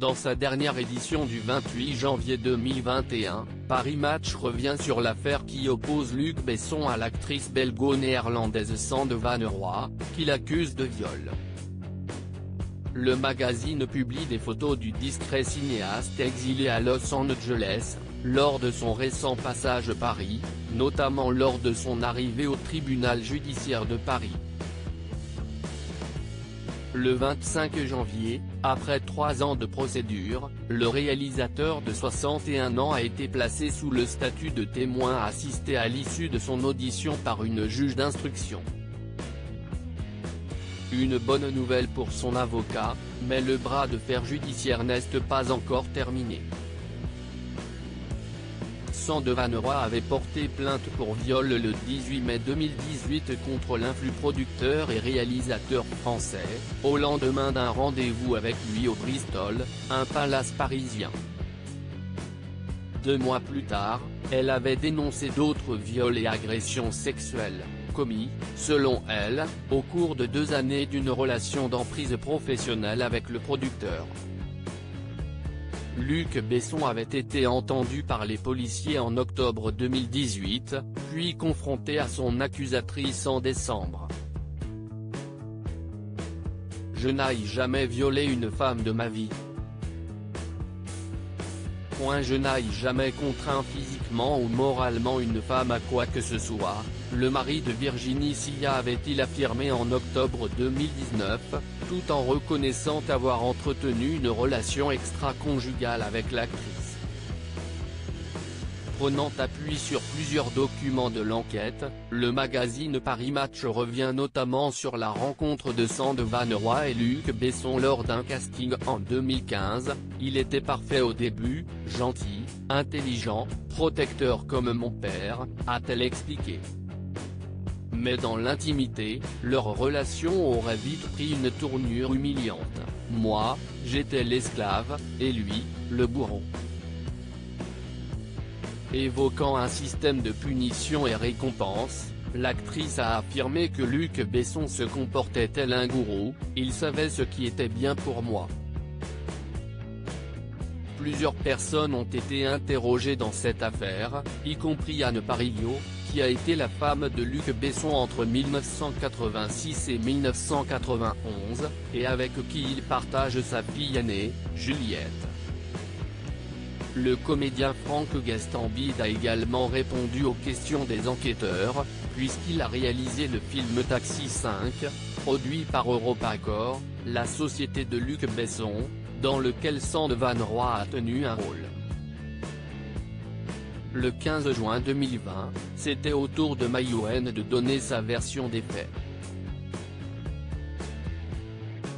Dans sa dernière édition du 28 janvier 2021, Paris Match revient sur l'affaire qui oppose Luc Besson à l'actrice belgo-néerlandaise Sanne Van Rooij, qu'il accuse de viol. Le magazine publie des photos du discret cinéaste exilé à Los Angeles, lors de son récent passage Paris, notamment lors de son arrivée au tribunal judiciaire de Paris. Le 25 janvier, après 3 ans de procédure, le réalisateur de 61 ans a été placé sous le statut de témoin assisté à l'issue de son audition par une juge d'instruction. Une bonne nouvelle pour son avocat, mais le bras de fer judiciaire n'est pas encore terminé. Sanne Van Rooij avait porté plainte pour viol le 18 mai 2018 contre l'influent producteur et réalisateur français, au lendemain d'un rendez-vous avec lui au Bristol, un palace parisien. 2 mois plus tard, elle avait dénoncé d'autres viols et agressions sexuelles, commis, selon elle, au cours de 2 années d'une relation d'emprise professionnelle avec le producteur. Luc Besson avait été entendu par les policiers en octobre 2018, puis confronté à son accusatrice en décembre. « Je n'ai jamais violé une femme de ma vie. Je n'ai jamais contraint physiquement ou moralement une femme à quoi que ce soit », le mari de Virginie Sia avait-il affirmé en octobre 2019, tout en reconnaissant avoir entretenu une relation extra-conjugale avec l'actrice. Prenant appui sur plusieurs documents de l'enquête, le magazine Paris Match revient notamment sur la rencontre de Sanne Van Rooij et Luc Besson lors d'un casting en 2015, « Il était parfait au début, gentil, intelligent, protecteur comme mon père », a-t-elle expliqué. Mais dans l'intimité, leur relation aurait vite pris une tournure humiliante. « Moi, j'étais l'esclave, et lui, le bourreau ». Évoquant un système de punition et récompense, l'actrice a affirmé que Luc Besson se comportait tel un gourou, « Il savait ce qui était bien pour moi ». Plusieurs personnes ont été interrogées dans cette affaire, y compris Anne Parillo, qui a été la femme de Luc Besson entre 1986 et 1991, et avec qui il partage sa fille aînée, Juliette. Le comédien Franck Gastambide a également répondu aux questions des enquêteurs, puisqu'il a réalisé le film Taxi 5, produit par EuropaCorp, la société de Luc Besson, dans lequel Sanne Van Rooij a tenu un rôle. Le 15 juin 2020, c'était au tour de Maïwenn de donner sa version des faits.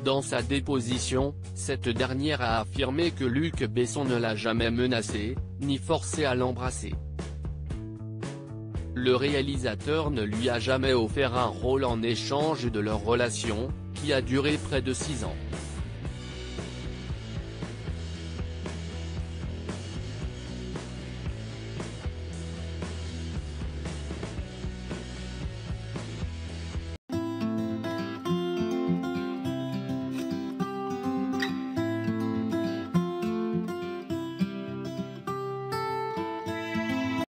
Dans sa déposition, cette dernière a affirmé que Luc Besson ne l'a jamais menacé, ni forcé à l'embrasser. Le réalisateur ne lui a jamais offert un rôle en échange de leur relation, qui a duré près de 6 ans.